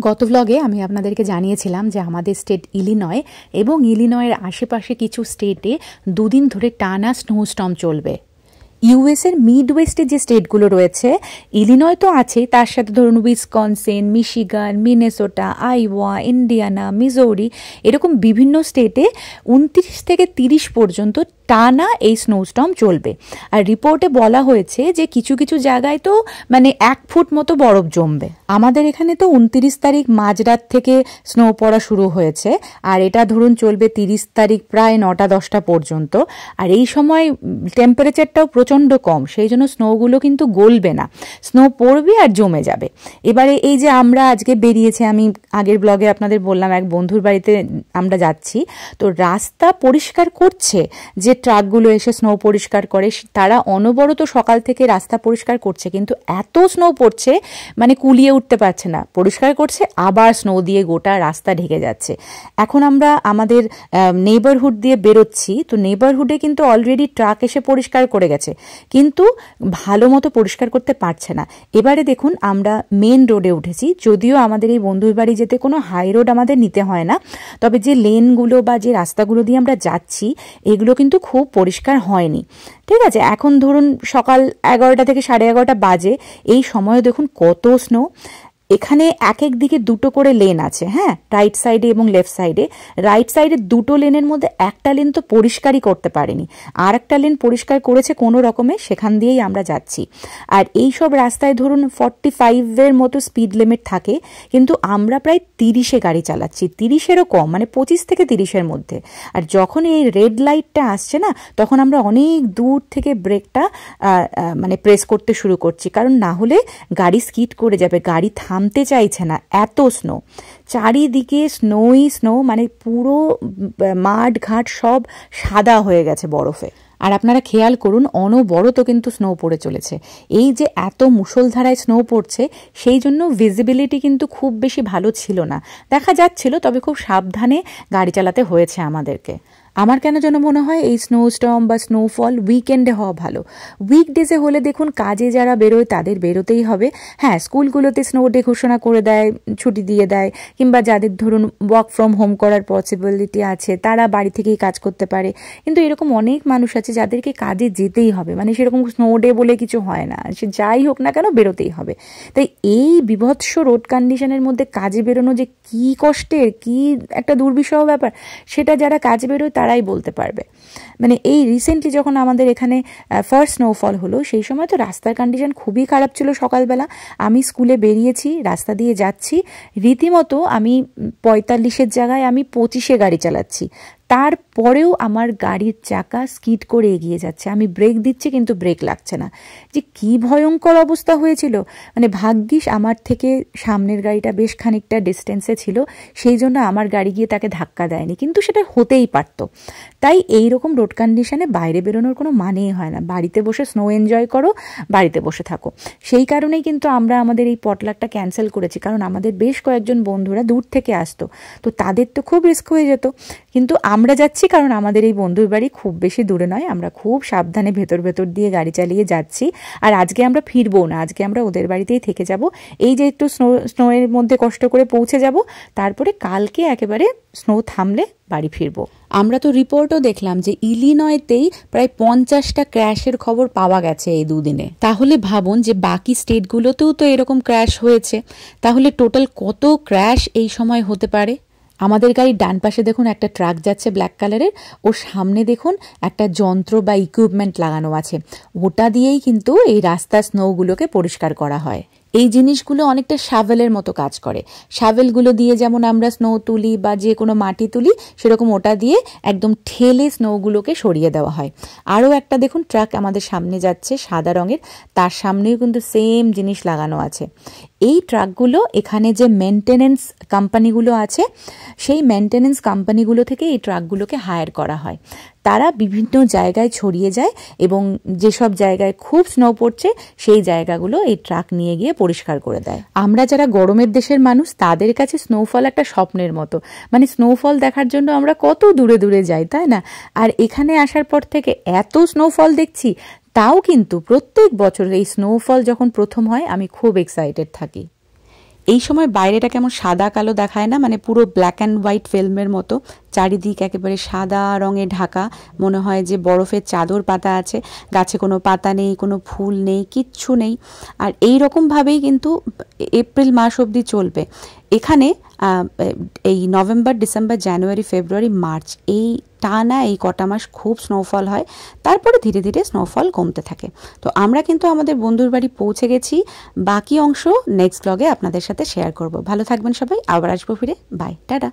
গত ব্লগে আমি আপনাদেরকে জানিয়েছিলাম যে আমাদের স্টেট ইলিনয় এবং ইলিনয়ের আশেপাশে কিছু স্টেটে দুদিন ধরে টানা স্নোস্টর্ম চলবে। ইউএসের মিড ওয়েস্টে যে স্টেটগুলো রয়েছে, ইলিনয় তো আছেই, তার সাথে ধরুন উইসকনসিন, মিশিগান, মিনেসোটা, আইওয়া, ইন্ডিয়ানা, মিজোরি, এরকম বিভিন্ন স্টেটে 29 থেকে 30 পর্যন্ত টানা এই স্নোস্টর্ম চলবে। আর রিপোর্টে বলা হয়েছে যে কিছু কিছু জায়গায় তো মানে 1 ফুট মতো বরফ জমবে। আমাদের এখানে তো 29 তারিখ মাঝরাত থেকে স্নো পড়া শুরু হয়েছে, আর এটা ধরুন চলবে 30 তারিখ প্রায় 9টা-10টা পর্যন্ত। আর এই সময় টেম্পারেচারটাও প্রচণ্ড কম, সেই জন্য স্নোগুলো কিন্তু গলবে না, স্নো পড়বে আর জমে যাবে। এবারে এই যে আমরা আজকে বেরিয়েছি, আমি আগের ব্লগে আপনাদের বললাম এক বন্ধুর বাড়িতে আমরা যাচ্ছি, তো রাস্তা পরিষ্কার করছে, যে ট্রাকগুলো এসে স্নো পরিষ্কার করে তারা অনবরত সকাল থেকে রাস্তা পরিষ্কার করছে, কিন্তু এত স্নো পড়ছে মানে কুলিয়ে উঠতে পারছে না। পরিষ্কার করছে, আবার স্নো দিয়ে গোটা রাস্তা ঢেকে যাচ্ছে। এখন আমরা আমাদের নেইবারহুড দিয়ে বেরোচ্ছি, তো নেইবারহুডে কিন্তু অলরেডি ট্রাক এসে পরিষ্কার করে গেছে, কিন্তু ভালো মতো পরিষ্কার করতে পারছে না। এবারে দেখুন আমরা মেন রোডে উঠেছি, যদিও আমাদের এই বন্ধুর বাড়ি যেতে কোনো হাই রোড আমাদের নিতে হয় না, তবে যে লেনগুলো বা যে রাস্তাগুলো দিয়ে আমরা যাচ্ছি এগুলো কিন্তু খুব পরিষ্কার হয়নি। ঠিক আছে, এখন ধরুন সকাল 11টা থেকে 11:30 বাজে, এই সময়ে দেখুন কত স্নো। এখানে এক এক দিকে 2টো করে লেন আছে, হ্যাঁ, রাইট সাইডে এবং লেফট সাইডে। রাইট সাইডে 2টো লেনের মধ্যে একটা লেন তো পরিষ্কারই করতে পারেনি, আর একটা লেন পরিষ্কার করেছে কোনো রকমে, সেখান দিয়েই আমরা যাচ্ছি। আর এই সব রাস্তায় ধরুন 45-এর মতো স্পিড লিমিট থাকে, কিন্তু আমরা প্রায় 30-এ গাড়ি চালাচ্ছি, 30-এরও কম, মানে 25 থেকে 30-এর মধ্যে। আর যখন এই রেড লাইটটা আসছে না, তখন আমরা অনেক দূর থেকে ব্রেকটা মানে প্রেস করতে শুরু করছি, কারণ না হলে গাড়ি স্কিড করে যাবে, গাড়ি থামতে চাইছে না, এত স্নো। চারিদিকে স্নোই স্নো, মানে পুরো মাঠ ঘাট সব সাদা হয়ে গেছে বরফে। আর আপনারা খেয়াল করুন, অনবরত কিন্তু স্নো পড়ে চলেছে। এই যে এত মুষলধারায় স্নো পড়ছে, সেই জন্য ভিজিবিলিটি কিন্তু খুব বেশি ভালো ছিল না, দেখা যাচ্ছিল, তবে খুব সাবধানে গাড়ি চালাতে হয়েছে আমাদেরকে। আমার কেন যেন মনে হয় এই স্নোস্টর্ম বা স্নোফল উইকেন্ডে হওয়া ভালো। উইকডেজে হলে দেখুন কাজে যারা বেরোয় তাদের বেরোতেই হবে। হ্যাঁ, স্কুলগুলোতে স্নো ডে ঘোষণা করে দেয়, ছুটি দিয়ে দেয়, কিংবা যাদের ধরুন ওয়ার্ক ফ্রম হোম করার পসিবিলিটি আছে তারা বাড়ি থেকেই কাজ করতে পারে। কিন্তু এরকম অনেক মানুষ আছে যাদেরকে কাজে যেতেই হবে, মানে সেরকম স্নো ডে বলে কিছু হয় না, সে যাই হোক না কেন বেরোতেই হবে। তাই এই বিভৎস রোড কন্ডিশনের মধ্যে কাজে বেরোনো যে কী কষ্টের, কী একটা দুর্বিষহ ব্যাপার, সেটা যারা কাজে বেরোয় তারাই বলতে পারবে। মানে এই রিসেন্টলি যখন আমাদের এখানে ফার্স্ট স্নোফল হলো, সেই সময় তো রাস্তার কন্ডিশন খুবই খারাপ ছিল। সকালবেলা আমি স্কুলে বেরিয়েছি, রাস্তা দিয়ে যাচ্ছি, রীতিমতো আমি 45-এর জায়গায় আমি 25-এ গাড়ি চালাচ্ছি, তারপরেও আমার গাড়ির চাকা স্কিড করে এগিয়ে যাচ্ছে। আমি ব্রেক দিচ্ছি কিন্তু ব্রেক লাগছে না। যে কি ভয়ঙ্কর অবস্থা হয়েছিল, মানে ভাগ্যিস আমার থেকে সামনের গাড়িটা বেশ খানিকটা ডিস্টেন্সে ছিল, সেই জন্য আমার গাড়ি গিয়ে তাকে ধাক্কা দেয়নি, কিন্তু সেটা হতেই পারতো। তাই এই রকম রোড কন্ডিশনে বাইরে বেরোনোর কোনো মানেই হয় না, বাড়িতে বসে স্নো এনজয় করো, বাড়িতে বসে থাকো। সেই কারণেই কিন্তু আমরা আমাদের এই পটলাকটা ক্যান্সেল করেছি, কারণ আমাদের বেশ কয়েকজন বন্ধুরা দূর থেকে আসতো, তো তাদের তো খুব রিস্ক হয়ে যেত। কিন্তু আমরা যাচ্ছি কারণ আমাদের এই বন্ধুর বাড়ি খুব বেশি দূরে নয়, আমরা খুব সাবধানে ভেতর ভেতর দিয়ে গাড়ি চালিয়ে যাচ্ছি। আর আজকে আমরা ফিরবো না, আজকে আমরা ওদের বাড়িতেই থেকে যাব। এই যে একটু স্নোয়ের মধ্যে কষ্ট করে পৌঁছে যাব, তারপরে কালকে একেবারে স্নো থামলে বাড়ি ফিরবো। আমরা তো রিপোর্টও দেখলাম যে ইলিনয়তেই প্রায় 50টা ক্র্যাশের খবর পাওয়া গেছে এই দুদিনে। তাহলে ভাবুন যে বাকি স্টেটগুলোতেও তো এরকম ক্র্যাশ হয়েছে, তাহলে টোটাল কত ক্র্যাশ এই সময় হতে পারে। আমাদের গাড়ির ডান পাশে দেখুন একটা ট্রাক যাচ্ছে ব্ল্যাক কালারের, ওর সামনে দেখুন একটা যন্ত্র বা ইকুইপমেন্ট লাগানো আছে, ওটা দিয়েই কিন্তু এই রাস্তার স্নোগুলোকে পরিষ্কার করা হয়। এই জিনিসগুলো অনেকটা শাভেলের মতো কাজ করে। শাভেলগুলো দিয়ে যেমন আমরা স্নো তুলি বা যে কোনো মাটি তুলি, সেরকম ওটা দিয়ে একদম ঠেলে স্নোগুলোকে সরিয়ে দেওয়া হয়। আরও একটা দেখুন ট্রাক আমাদের সামনে যাচ্ছে সাদা রঙের, তার সামনেও কিন্তু সেম জিনিস লাগানো আছে। এই ট্রাকগুলো এখানে যে মেনটেনেন্স কোম্পানিগুলো আছে, সেই মেনটেনেন্স কোম্পানিগুলো থেকে এই ট্রাকগুলোকে হায়ার করা হয়। তারা বিভিন্ন জায়গায় ছড়িয়ে যায় এবং যেসব জায়গায় খুব স্নো পড়ছে সেই জায়গাগুলো এই ট্রাক নিয়ে গিয়ে পরিষ্কার করে দেয়। আমরা যারা গরমের দেশের মানুষ, তাদের কাছে স্নোফল একটা স্বপ্নের মতো, মানে স্নোফল দেখার জন্য আমরা কত দূরে দূরে যাই, তাই না? আর এখানে আসার পর থেকে এত স্নোফল দেখছি, তাও কিন্তু প্রত্যেক বছর এই স্নোফল যখন প্রথম হয় আমি খুব এক্সাইটেড থাকি। এই সময় বাইরেটা কেমন সাদা কালো দেখায় না, মানে পুরো ব্ল্যাক অ্যান্ড হোয়াইট ফিল্মের মতো, চারিদিক একেবারে সাদা রঙে ঢাকা, মনে হয় যে বরফের চাদর পাতা আছে, গাছে কোনো পাতা নেই, কোনো ফুল নেই, কিচ্ছু নেই। আর এই রকমভাবেই কিন্তু এপ্রিল মাস অবধি চলবে। এখানে এই নভেম্বর, ডিসেম্বর, জানুয়ারি, ফেব্রুয়ারি, মার্চ এই টানা এই কটা মাস খুব স্নোফল হয়, তারপরে ধীরে ধীরে স্নোফল কমতে থাকে। তো আমরা কিন্তু আমাদের বন্ধুর বাড়ি পৌঁছে গেছি, বাকি অংশ নেক্সট ব্লগে আপনাদের সাথে শেয়ার করব। ভালো থাকবেন সবাই, আবার আসবো ফিরে, বাই, টাটা।